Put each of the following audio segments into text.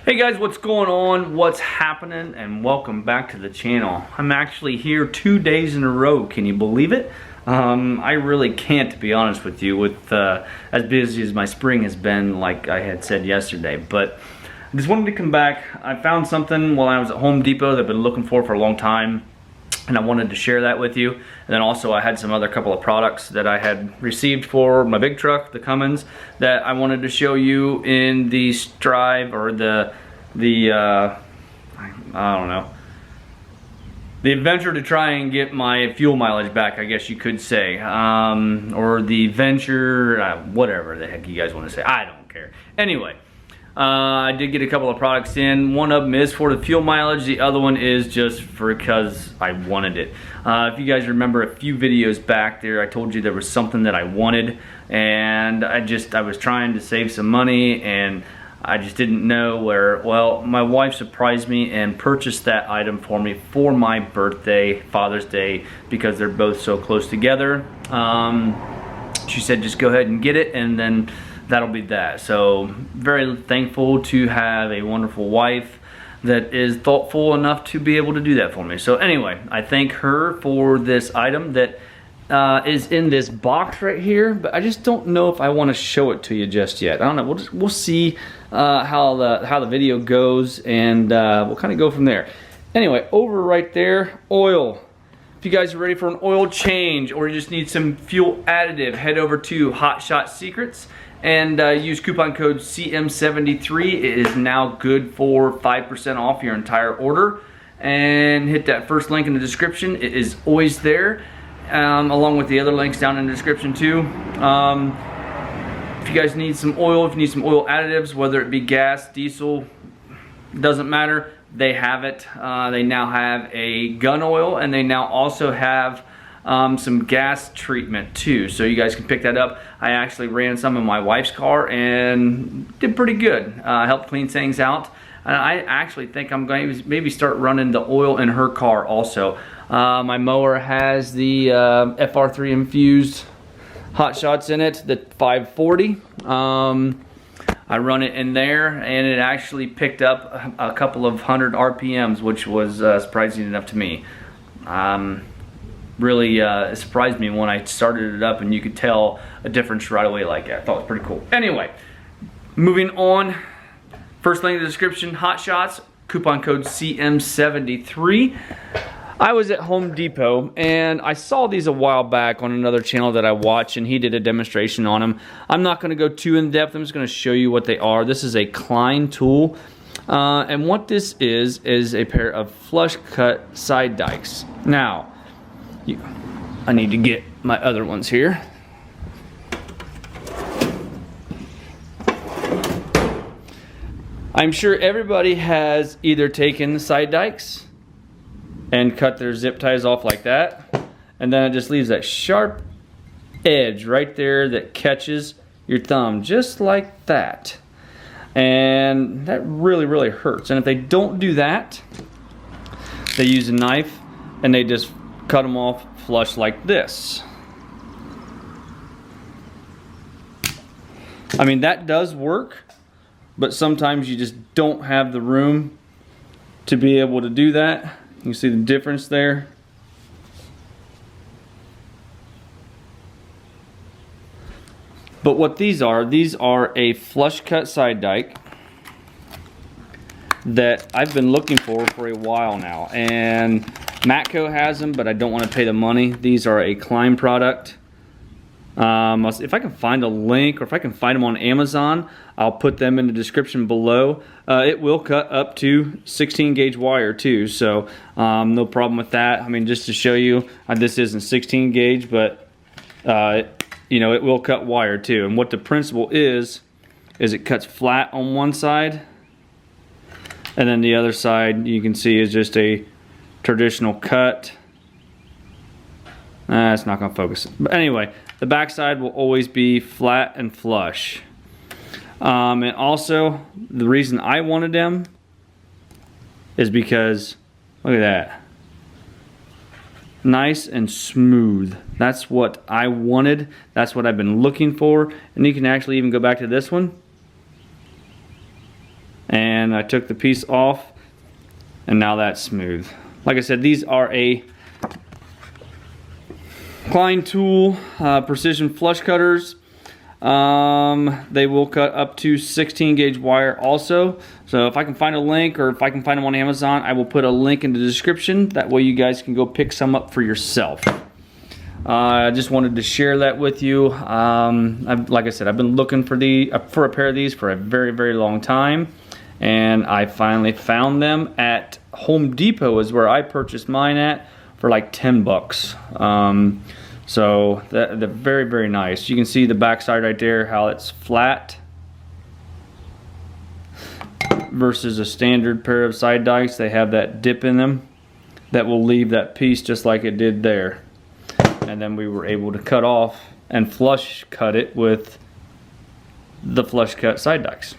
Hey guys, what's going on? What's happening? And welcome back to the channel. I'm actually here 2 days in a row. Can you believe it? I really can't, to be honest with you, with as busy as my spring has been, like I had said yesterday. But I just wanted to come back. I found something while I was at Home Depot that I've been looking for a long time, and I wanted to share that with you. And then also I had some other couple of products that I had received for my big truck, the Cumins, that I wanted to show you in the strive, or the I don't know, the adventure to try and get my fuel mileage back, I guess you could say, or the venture, whatever the heck you guys want to say. I don't care. Anyway, I did get a couple of products in. One of them is for the fuel mileage. The other one is just for because I wanted it. If you guys remember a few videos back there, I told you there was something that I wanted, and I was trying to save some money, and I just didn't know where. Well, my wife surprised me and purchased that item for me for my birthday, Father's Day, because they're both so close together. She said just go ahead and get it, and then that'll be that. So very thankful to have a wonderful wife that is thoughtful enough to be able to do that for me. So anyway, I thank her for this item that is in this box right here, but I just don't know if I want to show it to you just yet. I don't know. We'll see how the video goes, and we'll kind of go from there. Anyway, over right there, oil. If you guys are ready for an oil change, or you just need some fuel additive, head over to Hot Shot Secrets and use coupon code CM73. It is now good for 5% off your entire order. And hit that first link in the description. It is always there, along with the other links down in the description too. If you guys need some oil, if you need some oil additives, whether it be gas, diesel, doesn't matter, they have it. They now have a gun oil, and they now also have some gas treatment too, so you guys can pick that up. I actually ran some in my wife's car and did pretty good. Helped clean things out. I actually think I'm going to maybe start running the oil in her car also. My mower has the FR3 infused hot shots in it, the 540. I run it in there, and it actually picked up a couple of 100 RPMs, which was surprising enough to me. Really surprised me when I started it up, and you could tell a difference right away like that. I thought it was pretty cool. Anyway, moving on. First link in the description, Hot Shots, coupon code CM73. I was at Home Depot, and I saw these a while back on another channel that I watch, and he did a demonstration on them. I'm not going to go too in depth. I'm just going to show you what they are. This is a Klein tool, and what this is a pair of flush cut side dikes. Now, I need to get my other ones here. I'm sure everybody has either taken the side dikes and cut their zip ties off like that, and then it just leaves that sharp edge right there that catches your thumb just like that, and that really hurts. And if they don't do that, they use a knife and they just cut them off flush like this. I mean, that does work, but sometimes you just don't have the room to be able to do that. You can see the difference there. But what these are a flush cut side dike that I've been looking for a while now. And Matco has them, but I don't want to pay the money. These are a Klein product. If I can find a link, or if I can find them on Amazon, I'll put them in the description below. It will cut up to 16 gauge wire too, so no problem with that. I mean, just to show you, this isn't 16 gauge, but you know, it will cut wire too. And what the principle is it cuts flat on one side, and then the other side you can see is just a traditional cut. It's not going to focus. But anyway, the back side will always be flat and flush. And also, the reason I wanted them is because, look at that. Nice and smooth. That's what I wanted. That's what I've been looking for. And you can actually even go back to this one. and I took the piece off, and now that's smooth. Like I said, these are a Klein Tool precision flush cutters. They will cut up to 16 gauge wire also. So if I can find a link, or if I can find them on Amazon, I will put a link in the description. That way you guys can go pick some up for yourself. I just wanted to share that with you. Like I said, I've been looking for a pair of these for a very, very long time, and I finally found them at Home Depot is where I purchased mine at, for like 10 bucks. So they're very, very nice. You can see the back side right there, how it's flat versus a standard pair of side dikes. They have that dip in them that will leave that piece just like it did there. And then we were able to cut off and flush cut it with the flush cut side dikes.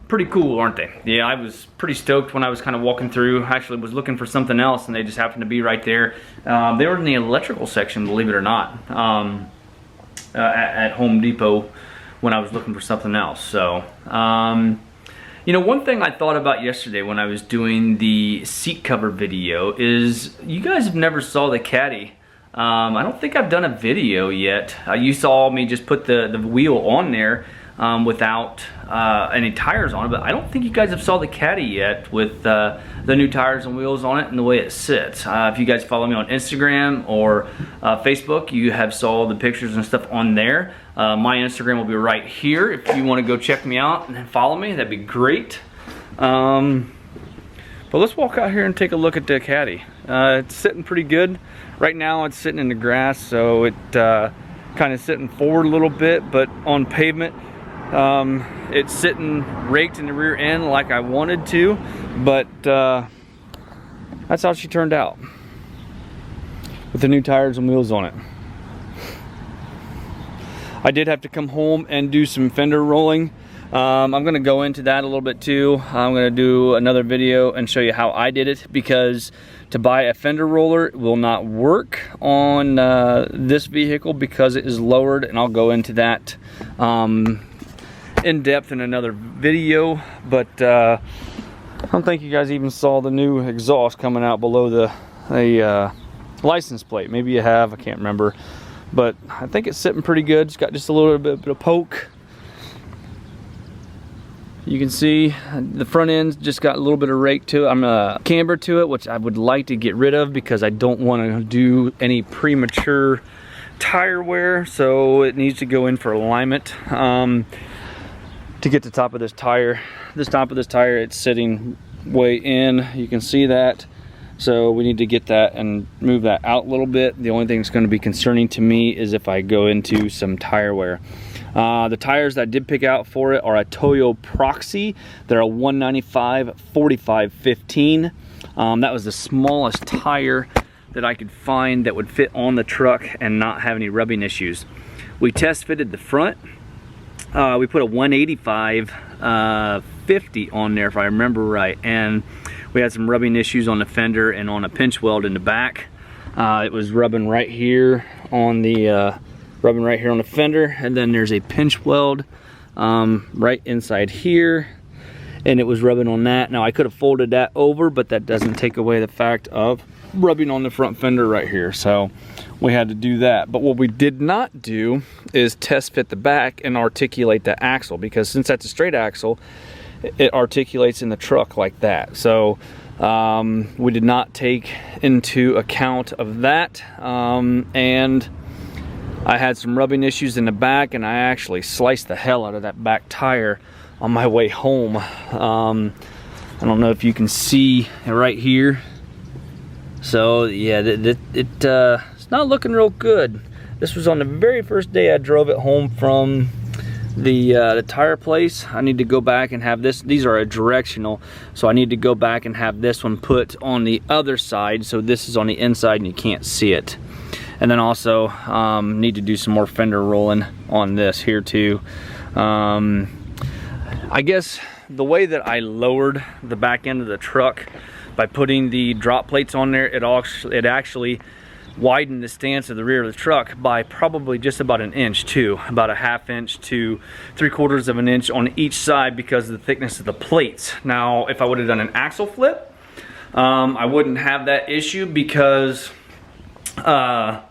Pretty cool, aren't they? Yeah, I was pretty stoked when I was kind of walking through. I actually was looking for something else, and they just happened to be right there. They were in the electrical section, believe it or not, at Home Depot when I was looking for something else. So, you know, one thing I thought about yesterday when I was doing the seat cover video is you guys have never saw the caddy. I don't think I've done a video yet. You saw me just put the wheel on there without any tires on it, but I don't think you guys have saw the caddy yet with the new tires and wheels on it and the way it sits. If you guys follow me on Instagram or Facebook, you have saw the pictures and stuff on there. My Instagram will be right here. If you want to go check me out and follow me, that'd be great. But let's walk out here and take a look at the caddy. It's sitting pretty good. Right now it's sitting in the grass, so it kind of sitting forward a little bit, but on pavement it's sitting raked in the rear end like I wanted to, but that's how she turned out with the new tires and wheels on it. I did have to come home and do some fender rolling. I'm going to go into that a little bit too. I'm going to do another video and show you how I did it, because to buy a fender roller will not work on this vehicle because it is lowered, and I'll go into that in depth in another video. But I don't think you guys even saw the new exhaust coming out below the license plate. Maybe you have, I can't remember, but I think it's sitting pretty good. It's got just a little bit of poke. You can see the front end just got a little bit of rake to it. I'm a camber to it, which I would like to get rid of because I don't want to do any premature tire wear, so it needs to go in for alignment. To get the top of this tire, it's sitting way in. You can see that. So we need to get that and move that out a little bit. The only thing that's going to be concerning to me is if I go into some tire wear. The tires that I did pick out for it are a Toyo Proxy. They're a 195 45 15. That was the smallest tire that I could find that would fit on the truck and not have any rubbing issues. We test fitted the front. We put a 185 50 on there if I remember right, and we had some rubbing issues on the fender and on a pinch weld in the back. It was rubbing right here on the fender, and then there's a pinch weld right inside here, and it was rubbing on that. Now I could have folded that over, but that doesn't take away the fact of rubbing on the front fender right here, so we had to do that. But what we did not do is test fit the back and articulate the axle, because since that's a straight axle, it articulates in the truck like that. So we did not take into account of that, and I had some rubbing issues in the back, and I actually sliced the hell out of that back tire on my way home. I don't know if you can see right here. So yeah, it's not looking real good. This was on the very first day I drove it home from the tire place. I need to go back and have this. These are a directional, so I need to go back and have this one put on the other side, so this is on the inside and you can't see it. And then also need to do some more fender rolling on this here too. I guess the way that I lowered the back end of the truck by putting the drop plates on there, it actually widen the stance of the rear of the truck by probably just about an inch too, about a 1/2 inch to 3/4 of an inch on each side because of the thickness of the plates. Now, if I would have done an axle flip, I wouldn't have that issue because the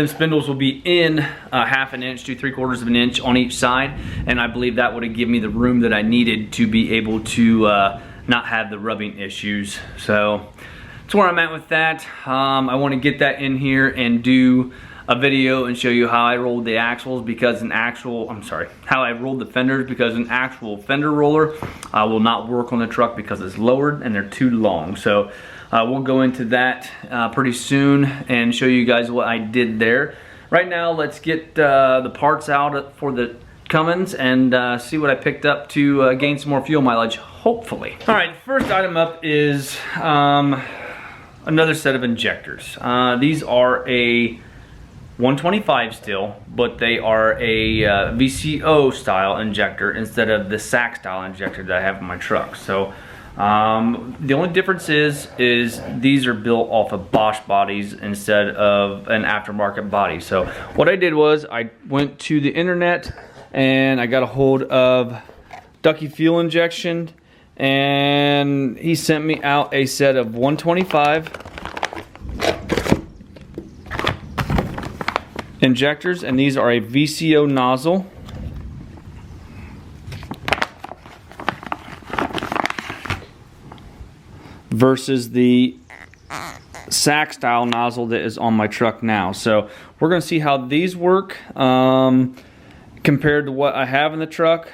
spindles will be in 1/2 an inch to 3/4 of an inch on each side, and I believe that would have given me the room that I needed to be able to not have the rubbing issues. So that's where I'm at with that. I want to get that in here and do a video and show you how I rolled the axles, because how I rolled the fenders, because an actual fender roller will not work on the truck because it's lowered and they're too long. So we'll go into that pretty soon and show you guys what I did there. Right now, let's get the parts out for the Cummins and see what I picked up to gain some more fuel mileage, hopefully. All right, first item up is another set of injectors. These are a 125 still, but they are a VCO style injector instead of the SAC style injector that I have in my truck. So the only difference is these are built off of Bosch bodies instead of an aftermarket body. So what I did was I went to the internet and I got a hold of Ducky Fuel Injection, and he sent me out a set of 125 injectors, and these are a VCO nozzle. Versus the SAC style nozzle that is on my truck now. So we're going to see how these work compared to what I have in the truck.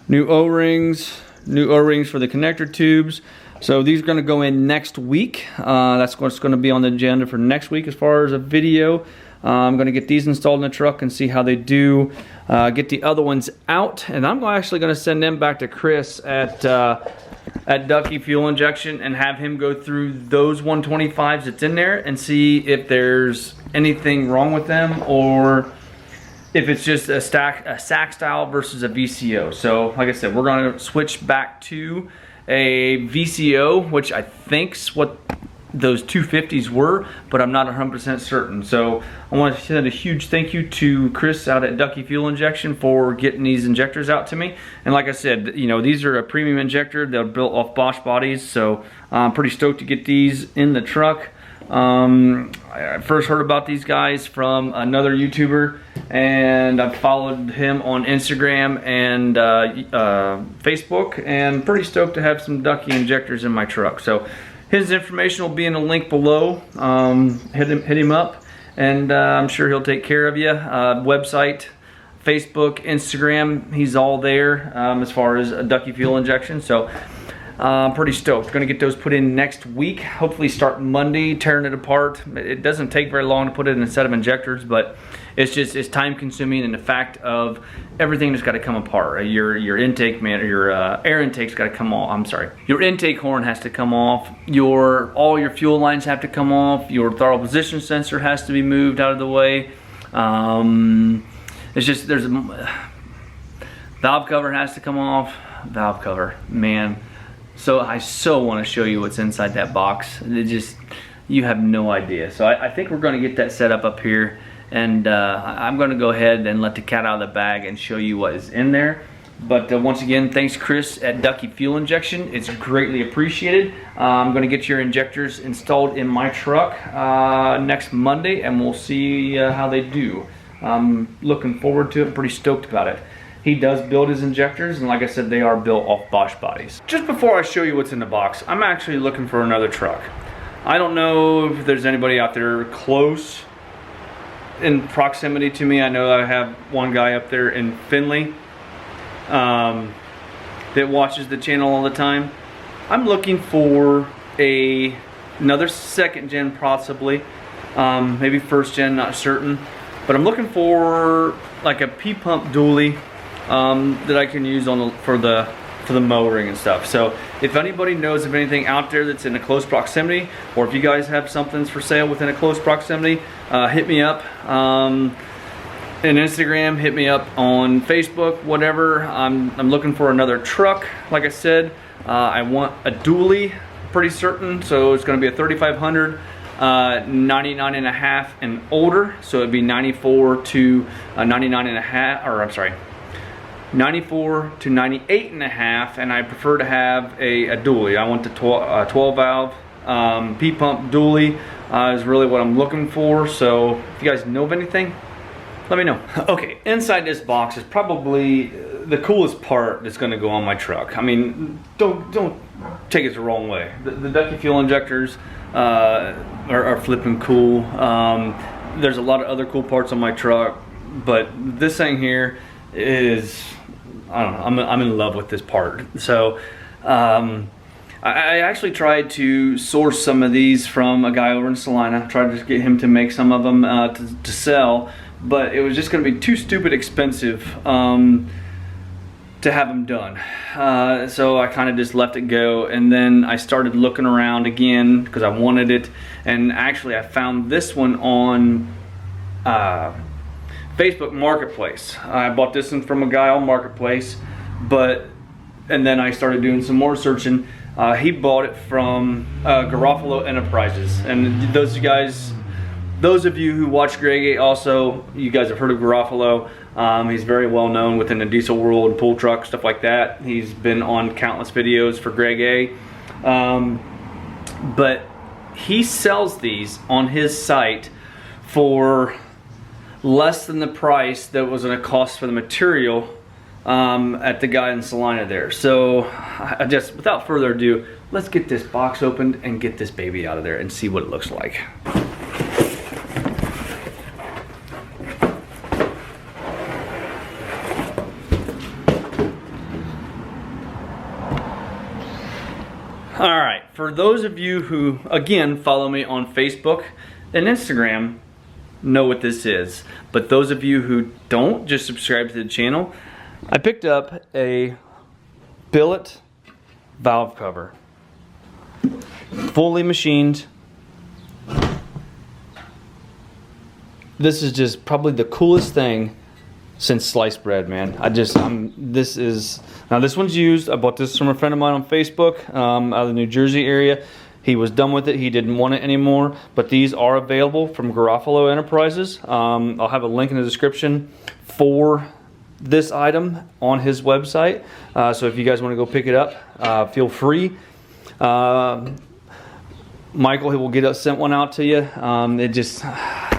New O-rings for the connector tubes. So these are going to go in next week. That's what's going to be on the agenda for next week as far as a video. I'm going to get these installed in the truck and see how they do. Get the other ones out, and I'm actually going to send them back to Chris at Ducky Fuel Injection and have him go through those 125s that's in there and see if there's anything wrong with them, or if it's just a SAC style versus a VCO. So like I said, we're going to switch back to a VCO, which I think's what those 250s were, but I'm not 100% certain. So I want to send a huge thank you to Chris out at Ducky Fuel Injection for getting these injectors out to me. And like I said, you know, these are a premium injector. They're built off Bosch bodies, so I'm pretty stoked to get these in the truck. I first heard about these guys from another YouTuber, and I followed him on Instagram and Facebook, and pretty stoked to have some Ducky injectors in my truck. So his information will be in a link below. Hit him up, and I'm sure he'll take care of you. Website, Facebook, Instagram, he's all there as far as a Ducky Fuel Injection. So I'm pretty stoked. Gonna get those put in next week. Hopefully start Monday, tearing it apart. It doesn't take very long to put it in a set of injectors, but it's time consuming, and the fact of everything that's got to come apart. Your intake your air intake's got to come off. I'm sorry. Your intake horn has to come off. All your fuel lines have to come off. Your throttle position sensor has to be moved out of the way. It's just there's a valve cover has to come off. Valve cover, man. So I want to show you what's inside that box. You have no idea. So I think we're going to get that set up here, and I'm going to go ahead and let the cat out of the bag and show you what is in there. But once again, thanks Chris at Ducky Fuel Injection. It's greatly appreciated. I'm going to get your injectors installed in my truck next Monday, and we'll see how they do. I'm looking forward to it. I'm pretty stoked about it. He does build his injectors, and like I said, they are built off Bosch bodies. Just before I show you what's in the box, I'm actually looking for another truck. I don't know if there's anybody out there close in proximity to me. I know I have one guy up there in Findlay that watches the channel all the time. I'm looking for another second gen, possibly, maybe first gen, not certain. But I'm looking for like a P-pump dually that I can use for the mowing and stuff. So if anybody knows of anything out there that's in a close proximity, or if you guys have something for sale within a close proximity, hit me up in Instagram, hit me up on Facebook, whatever. I'm looking for another truck. Like I said, I want a dually pretty certain. So it's going to be a 3500, 99 and a half and older. So it'd be 94 to 99 and a half, or I'm sorry, 94 to 98 and a half, and I prefer to have a dually. I want the 12 valve P-pump dually is really what I'm looking for. So if you guys know of anything, let me know. Okay, inside this box is probably the coolest part that's going to go on my truck. I mean, don't take it the wrong way. The ducky fuel injectors are flipping cool. There's a lot of other cool parts on my truck, but this thing here is, I don't know, I'm in love with this part. So I actually tried to source some of these from a guy over in Salina. Tried to get him to make some of them to sell, but it was just going to be too stupid expensive to have them done. So I kind of just let it go, and then I started looking around again because I wanted it, and actually I found this one on Facebook Marketplace. I bought this one from a guy on Marketplace, and then I started doing some more searching. He bought it from Garofalo Enterprises, and those of you who watch Greg A also, you guys have heard of Garofalo. He's very well known within the diesel world and pool truck, stuff like that. He's been on countless videos for Greg A. But he sells these on his site for less than the price that was going to cost for the material at the guy in Salina there. So I just, without further ado, let's get this box opened and get this baby out of there and see what it looks like. Alright, for those of you who, again, follow me on Facebook and Instagram, know what this is. But those of you who don't, just subscribe to the channel. I picked up a billet valve cover, fully machined. This is just probably the coolest thing since sliced bread, man. Now this one's used. I bought this from a friend of mine on Facebook out of the New Jersey area. He was done with it. He didn't want it anymore. But these are available from Garofalo Enterprises. I'll have a link in the description for this item on his website. So if you guys want to go pick it up, feel free. Michael, he will sent one out to you.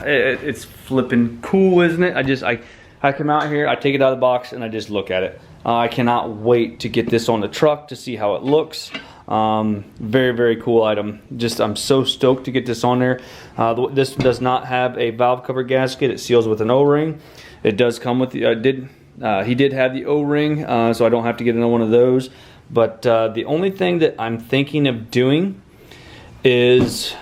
It's flipping cool, isn't it? I come out here, I take it out of the box, and I just look at it. I cannot wait to get this on the truck to see how it looks. Very, very cool item. I'm so stoked to get this on there. This does not have a valve cover gasket. It seals with an O-ring. It does come with the, he did have the O-ring, so I don't have to get another one of those. But the only thing that I'm thinking of doing is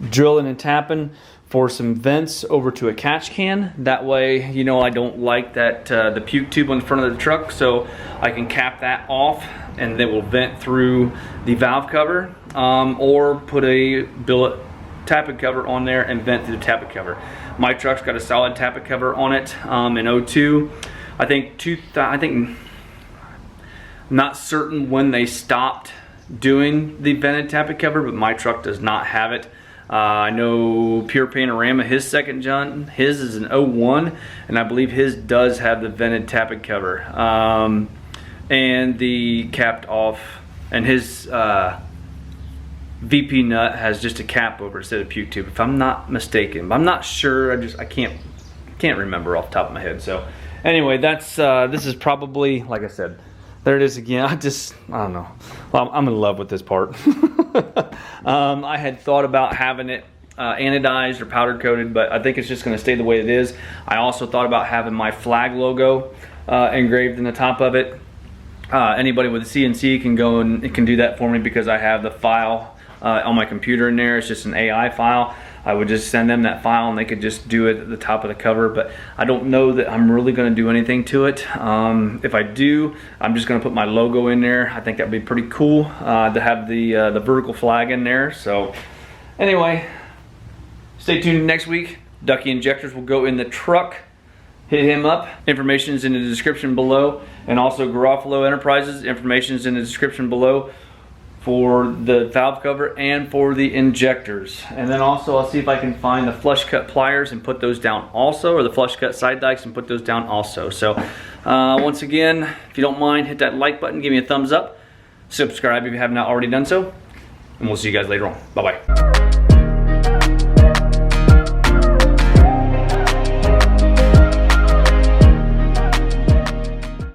drilling and tapping for some vents over to a catch can. That way, you know, I don't like that the puke tube on the front of the truck, so I can cap that off and then we'll vent through the valve cover, or put a billet tappet cover on there and vent through the tappet cover. My truck's got a solid tappet cover on it in 02. I'm not certain when they stopped doing the vented tappet cover, but my truck does not have it. I know Pure Panorama, his second gen, his is an 01, and I believe his does have the vented tappet cover and the capped off, and his VP nut has just a cap over instead of puke tube, if I'm not mistaken. But I'm not sure. I can't remember off the top of my head. So anyway, that's this is probably, like I said, there it is again. I don't know. Well, I'm in love with this part. I had thought about having it anodized or powder coated, but I think it's just going to stay the way it is. I also thought about having my flag logo engraved in the top of it. Anybody with a CNC can go and it can do that for me, because I have the file on my computer in there. It's just an AI file. I would just send them that file and they could just do it at the top of the cover, but I don't know that I'm really going to do anything to it. If I do, I'm just going to put my logo in there. I think that'd be pretty cool to have the vertical flag in there. So anyway, stay tuned next week. Ducky Injectors will go in the truck. Hit him up. Information is in the description below, and also Garofalo Enterprises. Information is in the description below for the valve cover and for the injectors. And then also I'll see if I can find the flush cut pliers and put those down also, or the flush cut side dikes and put those down also. So once again, if you don't mind, hit that like button, give me a thumbs up, subscribe if you have not already done so, and we'll see you guys later on. Bye-bye.